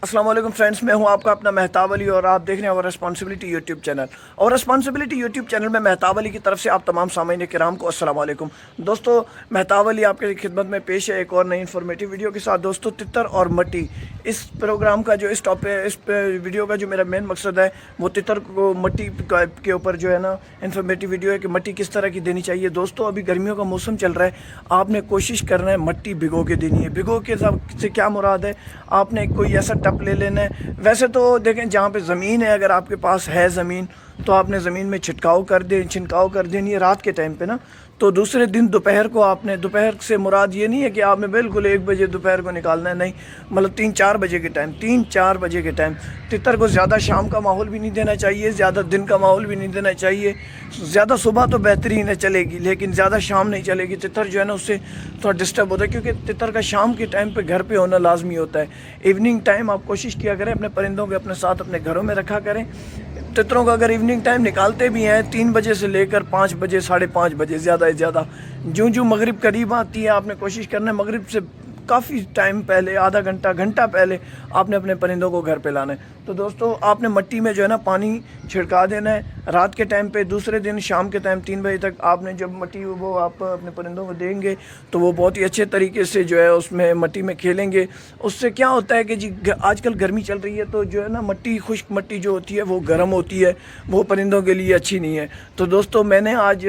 अस्सलाम वालेकुम फ्रेंड्स, मैं हूं आपका अपना मेहताब अली और आप देख रहे हैं और रिस्पॉन्सिबिलिटी यूट्यूब चैनल। और रिस्पॉन्सिबिलिटी यूट्यूब चैनल में मेहताब अली की तरफ से आप तमाम सामीन किराम को अस्सलाम वालेकुम। दोस्तों, मेहताब अली आपके खिदमत में पेश है एक और नई इन्फॉर्मेटिव वीडियो के साथ। दोस्तों, तितर और मट्टी, इस प्रोग्राम का जो इस वीडियो का जो मेरा मेन मकसद है वो तितर को मट्टी के ऊपर जो है ना इन्फॉर्मेटिव वीडियो है कि मट्टी किस तरह की देनी चाहिए। दोस्तों, अभी गर्मियों का मौसम चल रहा है, आपने कोशिश करना है मट्टी भिगो के देनी है। भिगो के से क्या मुराद है, आपने कोई ऐसा टप ले लेना है। वैसे तो देखें, जहाँ पे ज़मीन है, अगर आपके पास है ज़मीन तो आपने ज़मीन में छिड़काव कर देनी है रात के टाइम पे ना। तो दूसरे दिन दोपहर को आपने, दोपहर से मुराद ये नहीं है कि आपने बिल्कुल 1 बजे दोपहर को निकालना है, नहीं, मतलब 3-4 बजे के टाइम, 3-4 बजे के टाइम। तितर को ज़्यादा शाम का माहौल भी नहीं देना चाहिए, ज़्यादा दिन का माहौल भी नहीं देना चाहिए। ज़्यादा सुबह तो बेहतरीन है, चलेगी, लेकिन ज़्यादा शाम नहीं चलेगी। तितर जो है ना उससे थोड़ा डिस्टर्ब होता है, क्योंकि तितर का शाम के टाइम पे घर पे होना लाजमी होता है। इवनिंग टाइम आप कोशिश किया करें अपने परिंदों के अपने साथ अपने घरों में रखा करें। तितरों का अगर इवनिंग टाइम निकालते भी हैं 3 बजे से लेकर 5 बजे, 5:30 बजे, ज़्यादा से ज़्यादा। जो मगरिब करीब आती है, आपने कोशिश करना है मगरिब से काफ़ी टाइम पहले, आधा घंटा पहले आपने अपने परिंदों को घर पे लाना है। तो दोस्तों, आपने मट्टी में जो है ना पानी छिड़का देना है रात के टाइम पे। दूसरे दिन शाम के टाइम 3 बजे तक आपने जब मट्टी वो आप अपने परिंदों को देंगे तो वो बहुत ही अच्छे तरीके से जो है उसमें मट्टी में खेलेंगे। उससे क्या होता है कि जी आजकल गर्मी चल रही है, तो जो है ना मट्टी, खुश्क मट्टी जो होती है वो गर्म होती है, वो परिंदों के लिए अच्छी नहीं है। तो दोस्तों, मैंने आज,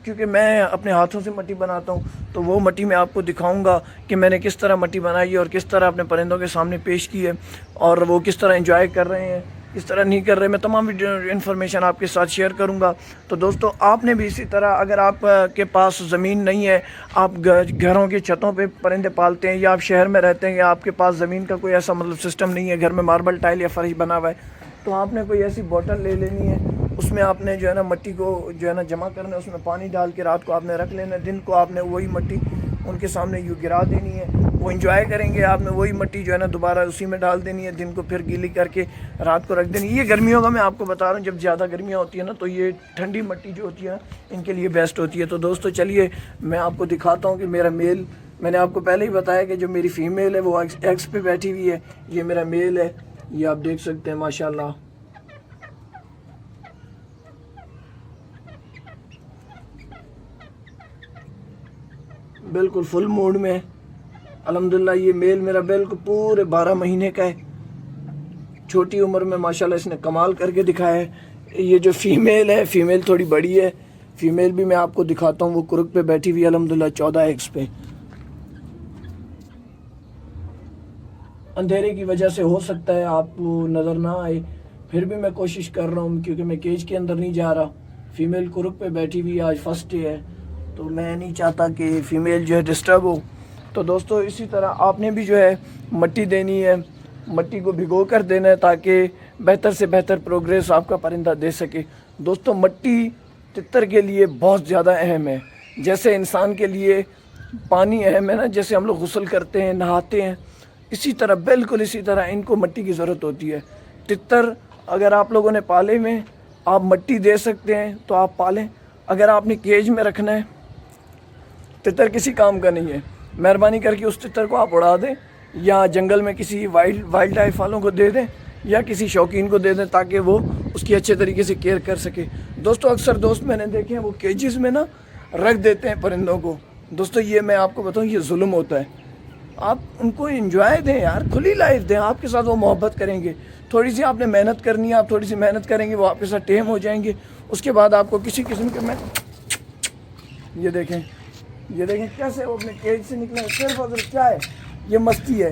क्योंकि मैं अपने हाथों से मट्टी बनाता हूँ, तो वो मट्टी मैं आपको दिखाऊंगा कि मैंने किस तरह मट्टी बनाई है और किस तरह अपने परिंदों के सामने पेश की है और वो किस तरह एंजॉय कर रहे हैं, किस तरह नहीं कर रहे। मैं तमाम इन्फॉर्मेशन आपके साथ शेयर करूंगा। तो दोस्तों, आपने भी इसी तरह, अगर आप के पास ज़मीन नहीं है, आप घरों की छतों पे परिंदे पालते हैं, या आप शहर में रहते हैं, या आपके पास ज़मीन का कोई ऐसा मतलब सिस्टम नहीं है, घर में मार्बल टाइल या फर्श बना हुआ है, तो आपने कोई ऐसी बोतल ले लेनी है। उसमें आपने जो है ना मट्टी को जो है ना जमा करना है, उसमें पानी डाल के रात को आपने रख लेना है। दिन को आपने वही मट्टी उनके सामने यूँ गिरा देनी है, वो एंजॉय करेंगे। आपने वही मट्टी जो है ना दोबारा उसी में डाल देनी है, दिन को फिर गीली करके रात को रख देनी है। ये गर्मियों का मैं आपको बता रहा हूँ, जब ज़्यादा गर्मियाँ होती है ना, तो ये ठंडी मट्टी जो होती है इनके लिए बेस्ट होती है। तो दोस्तों, चलिए मैं आपको दिखाता हूँ कि मेरा मेल, मैंने आपको पहले ही बताया कि जो मेरी फ़ीमेल है वो एग्स पे बैठी हुई है, ये मेरा मेल है, ये आप देख सकते हैं माशाल्लाह। बिल्कुल फुल मूड में अल्हम्दुलिल्लाह। ये मेल मेरा बिल्कुल पूरे 12 महीने का है, छोटी उम्र में माशाल्लाह इसने कमाल करके दिखाया है। ये जो फीमेल है, फीमेल थोड़ी बड़ी है, फीमेल भी मैं आपको दिखाता हूँ, वो कुरुक पे बैठी हुई है अल्हम्दुलिल्लाह 14 एग्स पे। अंधेरे की वजह से हो सकता है आपको नज़र ना आए, फिर भी मैं कोशिश कर रहा हूँ, क्योंकि मैं केज के अंदर नहीं जा रहा। फीमेल कुरुक पे बैठी हुई, आज फर्स्ट डे है, तो मैं नहीं चाहता कि फ़ीमेल जो है डिस्टर्ब हो। तो दोस्तों, इसी तरह आपने भी जो है मट्टी देनी है, मट्टी को भिगो कर देना है, ताकि बेहतर से बेहतर प्रोग्रेस आपका परिंदा दे सके। दोस्तों, मट्टी तितर के लिए बहुत ज़्यादा अहम है, जैसे इंसान के लिए पानी अहम है ना, जैसे हम लोग गुस्ल करते हैं, नहाते हैं, इसी तरह, बिल्कुल इसी तरह इनको मट्टी की ज़रूरत होती है। तितर अगर आप लोगों ने पाले में, आप मट्टी दे सकते हैं तो आप पालें। अगर आपने केज में रखना है, तितर किसी काम का नहीं है, मेहरबानी करके उस तितर को आप उड़ा दें, या जंगल में किसी वाइल्ड लाइफ वालों को दे दें, या किसी शौकीन को दे दें, ताकि वो उसकी अच्छे तरीके से केयर कर सके। दोस्तों, अक्सर दोस्त मैंने देखे हैं वो केजेस में ना रख देते हैं परिंदों को। दोस्तों, ये मैं आपको बताऊं, ये जुल्म होता है। आप उनको एंजॉय दें यार, खुली लाइफ दें, आपके साथ वो मोहब्बत करेंगे। थोड़ी सी आपने मेहनत करनी है, आप थोड़ी सी मेहनत करेंगे, वो आपके साथ टेम हो जाएंगे। उसके बाद आपको किसी किस्म के, मैं ये देखें कैसे वो अपने केज से निकले, सिर्फ अगर क्या है, ये मस्ती है,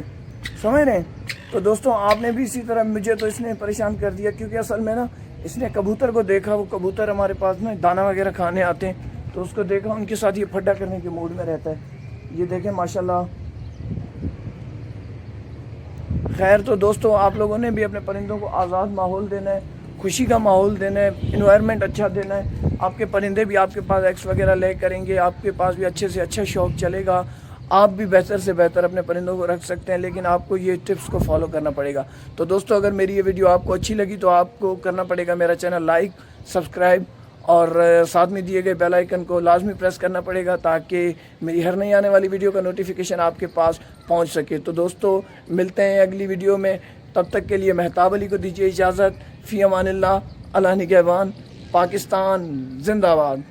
समझ रहे हैं। तो दोस्तों, आपने भी इसी तरह, मुझे तो इसने परेशान कर दिया, क्योंकि असल में ना इसने कबूतर को देखा, वो कबूतर हमारे पास में दाना वगैरह खाने आते हैं, तो उसको देखा, उनके साथ ये फड्डा करने के मूड में रहता है। ये देखें माशाल्लाह। खैर, तो दोस्तों, आप लोगों ने भी अपने परिंदों को आज़ाद माहौल देना है, खुशी का माहौल देना है, इन्वायरमेंट अच्छा देना है। आपके परिंदे भी आपके पास एक्स वगैरह ले करेंगे, आपके पास भी अच्छे से अच्छा शौक चलेगा, आप भी बेहतर से बेहतर अपने परिंदों को रख सकते हैं, लेकिन आपको ये टिप्स को फॉलो करना पड़ेगा। तो दोस्तों, अगर मेरी ये वीडियो आपको अच्छी लगी तो आपको करना पड़ेगा मेरा चैनल लाइक, सब्सक्राइब और साथ में दिए गए बेल आइकन को लाजमी प्रेस करना पड़ेगा, ताकि मेरी हर नई आने वाली वीडियो का नोटिफिकेशन आपके पास पहुंच सके। तो दोस्तों, मिलते हैं अगली वीडियो में। तब तक के लिए महताब अली को दीजिए इजाज़त। फ़ी अमान अल्लाह, अल्लाह निगहबान। पाकिस्तान जिंदाबाद।